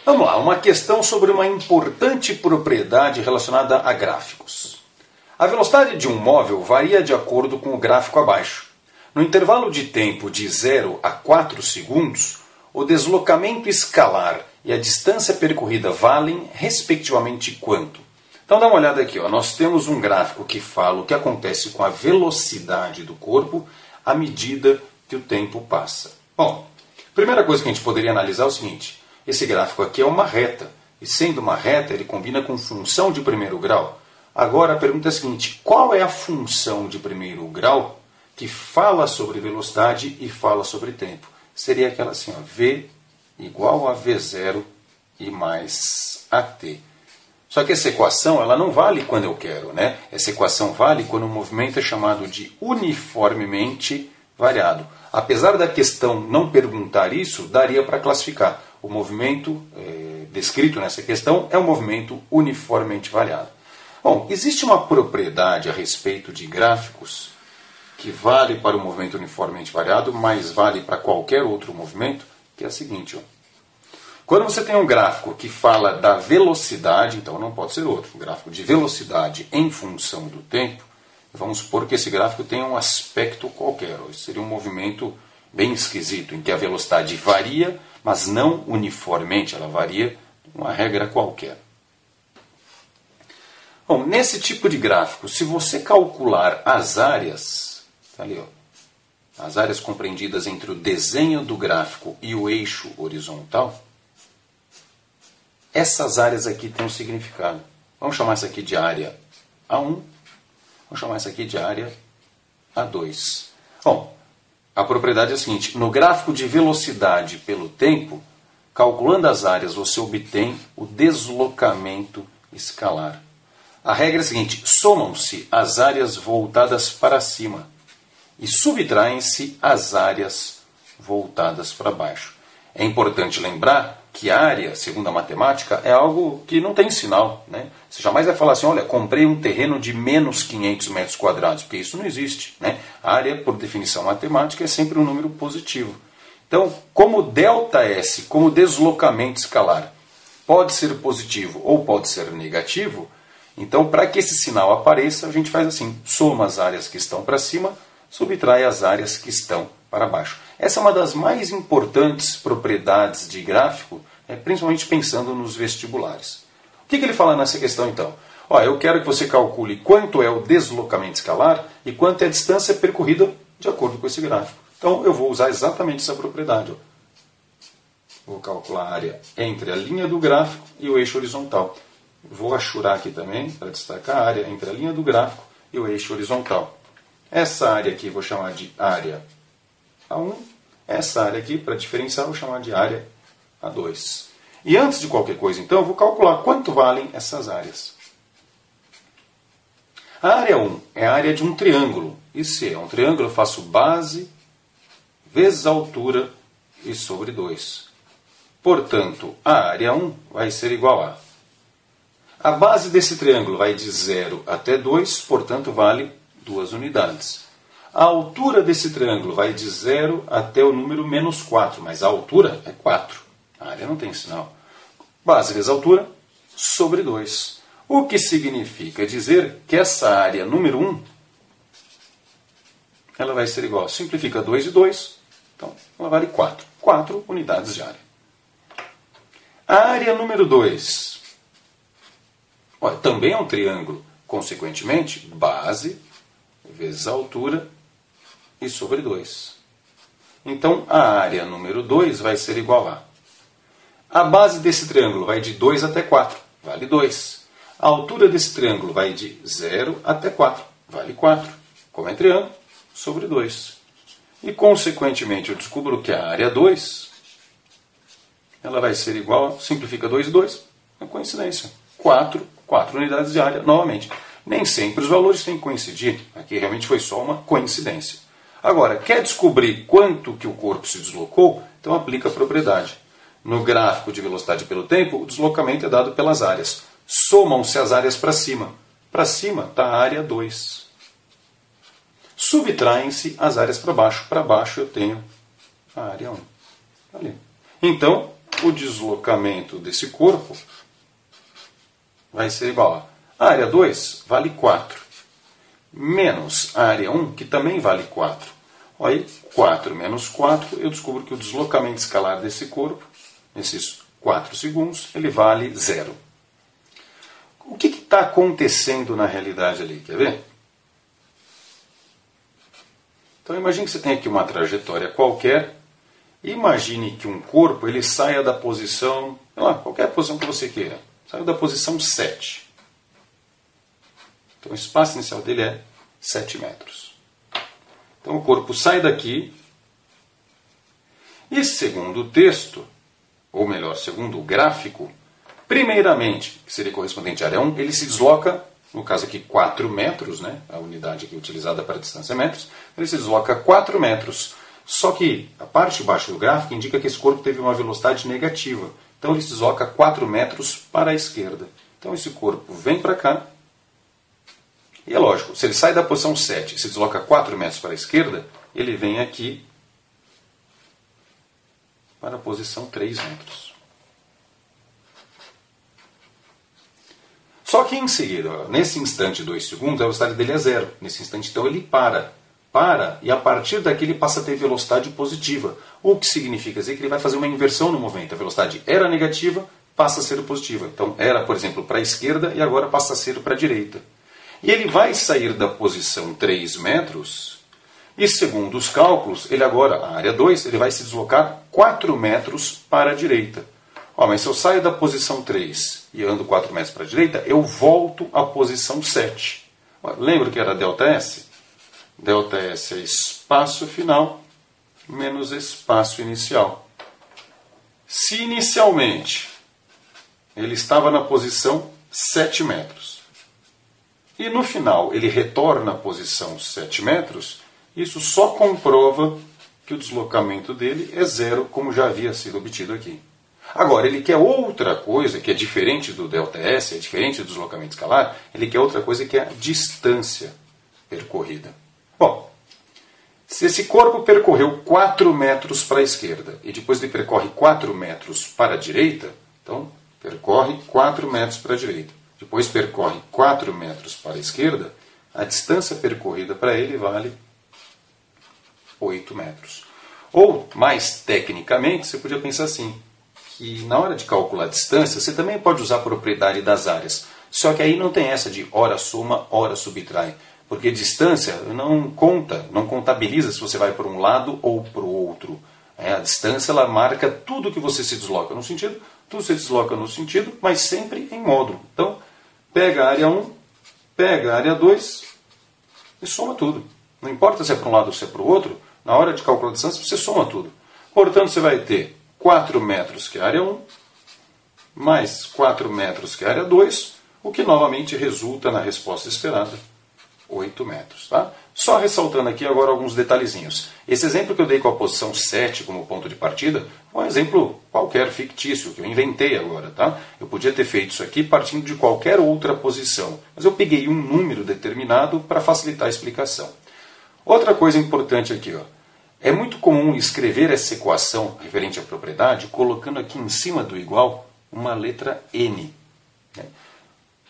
Vamos lá, uma questão sobre uma importante propriedade relacionada a gráficos. A velocidade de um móvel varia de acordo com o gráfico abaixo. No intervalo de tempo de 0 a 4 segundos, o deslocamento escalar e a distância percorrida valem, respectivamente, quanto? Então dá uma olhada aqui, ó. Nós temos um gráfico que fala o que acontece com a velocidade do corpo à medida que o tempo passa. Bom, a primeira coisa que a gente poderia analisar é o seguinte: esse gráfico aqui é uma reta, e sendo uma reta ele combina com função de primeiro grau. Agora a pergunta é a seguinte: qual é a função de primeiro grau que fala sobre velocidade e fala sobre tempo? Seria aquela assim, ó, V igual a V0 e mais AT. Só que essa equação ela não vale quando eu quero, né? Essa equação vale quando o movimento é chamado de uniformemente variado. Apesar da questão não perguntar isso, daria para classificar. O movimento descrito nessa questão é um movimento uniformemente variado. Bom, existe uma propriedade a respeito de gráficos que vale para o movimento uniformemente variado, mas vale para qualquer outro movimento, que é a seguinte, ó. Quando você tem um gráfico que fala da velocidade, então não pode ser outro, um gráfico de velocidade em função do tempo, vamos supor que esse gráfico tenha um aspecto qualquer. Isso seria um movimento bem esquisito, em que a velocidade varia, mas não uniformemente, ela varia uma regra qualquer. Bom, nesse tipo de gráfico, se você calcular as áreas, tá ali, ó, as áreas compreendidas entre o desenho do gráfico e o eixo horizontal, essas áreas aqui têm um significado. Vamos chamar essa aqui de área A1, vamos chamar essa aqui de área A2. Bom, a propriedade é a seguinte: no gráfico de velocidade pelo tempo, calculando as áreas, você obtém o deslocamento escalar. A regra é a seguinte: somam-se as áreas voltadas para cima e subtraem-se as áreas voltadas para baixo. É importante lembrar que área, segundo a matemática, é algo que não tem sinal, né? Você jamais vai falar assim, olha, comprei um terreno de menos 500 metros quadrados, porque isso não existe, né? A área, por definição matemática, é sempre um número positivo. Então, como ΔS, como deslocamento escalar, pode ser positivo ou pode ser negativo, então, para que esse sinal apareça, a gente faz assim, soma as áreas que estão para cima, subtrai as áreas que estão para baixo. Essa é uma das mais importantes propriedades de gráfico, principalmente pensando nos vestibulares. O que ele fala nessa questão então? Eu quero que você calcule quanto é o deslocamento escalar e quanto é a distância percorrida de acordo com esse gráfico. Então eu vou usar exatamente essa propriedade. Vou calcular a área entre a linha do gráfico e o eixo horizontal. Vou achurar aqui também, para destacar a área entre a linha do gráfico e o eixo horizontal. Essa área aqui vou chamar de área A1. Essa área aqui, para diferenciar, vou chamar de área A2. E antes de qualquer coisa, então, eu vou calcular quanto valem essas áreas. A área 1 é a área de um triângulo. E se é um triângulo, eu faço base vezes altura e sobre 2. Portanto, a área 1 vai ser igual a base desse triângulo vai de 0 até 2, portanto, vale 2 unidades. A altura desse triângulo vai de 0 até o número menos 4, mas a altura é 4. A área não tem sinal. Base vezes altura sobre 2. O que significa dizer que essa área número 1 ela vai ser igual, simplifica 2 e 2, então ela vale 4. 4 unidades de área. A área número 2 também é um triângulo. Consequentemente, base vezes altura e sobre 2. Então, a área número 2 vai ser igual a base desse triângulo vai de 2 até 4, vale 2. A altura desse triângulo vai de 0 até 4, vale 4. Como é triângulo, sobre 2. E, consequentemente, eu descubro que a área 2 ela vai ser igual, simplifica 2 e 2, é coincidência. 4 unidades de área, novamente. Nem sempre os valores têm que coincidir. Aqui realmente foi só uma coincidência. Agora, quer descobrir quanto que o corpo se deslocou? Então aplica a propriedade. No gráfico de velocidade pelo tempo, o deslocamento é dado pelas áreas. Somam-se as áreas para cima. Para cima está a área 2. Subtraem-se as áreas para baixo. Para baixo eu tenho a área 1. Ali. Então, o deslocamento desse corpo vai ser igual a área 2 vale 4, menos a área 1, que também vale 4. Olha aí, 4 menos 4, eu descubro que o deslocamento escalar desse corpo, nesses 4 segundos, ele vale 0. O que está acontecendo na realidade ali? Quer ver? Então imagine que você tem aqui uma trajetória qualquer. Imagine que um corpo ele saia da posição, sei lá, qualquer posição que você queira. Saiu da posição 7. Então o espaço inicial dele é 7 metros. Então o corpo sai daqui e segundo o texto, ou melhor, segundo o gráfico, primeiramente, que seria correspondente à área 1, ele se desloca, no caso aqui 4 metros, né, a unidade aqui utilizada para a distância é metros, ele se desloca 4 metros. Só que a parte de baixo do gráfico indica que esse corpo teve uma velocidade negativa. Então ele se desloca 4 metros para a esquerda. Então esse corpo vem para cá. E é lógico, se ele sai da posição 7 e se desloca 4 metros para a esquerda, ele vem aqui para a posição 3 metros. Só que em seguida, nesse instante 2 segundos, a velocidade dele é 0. Nesse instante, então, ele para, e a partir daqui ele passa a ter velocidade positiva. O que significa dizer que ele vai fazer uma inversão no movimento. A velocidade era negativa, passa a ser positiva. Então era, por exemplo, para a esquerda e agora passa a ser para a direita. E ele vai sair da posição 3 metros e, segundo os cálculos, ele agora, a área 2, ele vai se deslocar 4 metros para a direita. Mas se eu saio da posição 3 e ando 4 metros para a direita, eu volto à posição 7. Lembra que era ΔS? ΔS é espaço final menos espaço inicial. Se inicialmente ele estava na posição 7 metros e no final ele retorna à posição 7 metros, isso só comprova que o deslocamento dele é 0, como já havia sido obtido aqui. Agora, ele quer outra coisa, que é diferente do ΔS, é diferente do deslocamento escalar, ele quer outra coisa que é a distância percorrida. Bom, se esse corpo percorreu 4 metros para a esquerda e depois ele percorre 4 metros para a direita, então percorre 4 metros para a direita, depois percorre 4 metros para a esquerda, a distância percorrida para ele vale 8 metros. Ou, mais tecnicamente, você podia pensar assim, que na hora de calcular a distância, você também pode usar a propriedade das áreas. Só que aí não tem essa de hora soma, hora subtrai. Porque distância não conta, não contabiliza se você vai para um lado ou para o outro. A distância ela marca tudo que você se desloca no sentido, tudo se desloca no sentido, mas sempre em módulo. Então, pega a área 1, pega a área 2 e soma tudo. Não importa se é para um lado ou se é para o outro, na hora de calcular a distância você soma tudo. Portanto, você vai ter 4 metros que é a área 1, mais 4 metros que é a área 2, o que novamente resulta na resposta esperada, 8 metros. Tá? Só ressaltando aqui agora alguns detalhezinhos. Esse exemplo que eu dei com a posição 7 como ponto de partida, é um exemplo qualquer fictício, que eu inventei agora. Tá? Eu podia ter feito isso aqui partindo de qualquer outra posição, mas eu peguei um número determinado para facilitar a explicação. Outra coisa importante aqui, é muito comum escrever essa equação referente à propriedade colocando aqui em cima do igual uma letra N.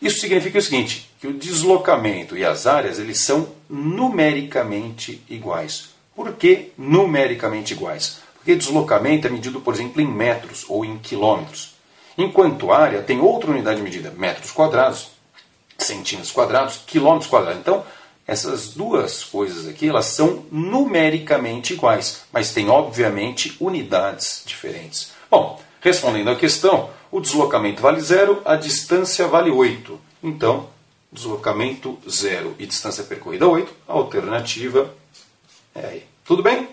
Isso significa o seguinte, que o deslocamento e as áreas eles são numericamente iguais. Por que numericamente iguais? Porque deslocamento é medido, por exemplo, em metros ou em quilômetros. Enquanto área tem outra unidade de medida, metros quadrados, centímetros quadrados, quilômetros quadrados. Então, essas duas coisas aqui, elas são numericamente iguais, mas têm, obviamente, unidades diferentes. Bom, respondendo à questão, o deslocamento vale 0, a distância vale 8. Então, deslocamento 0 e distância percorrida 8, a alternativa é aí. Tudo bem?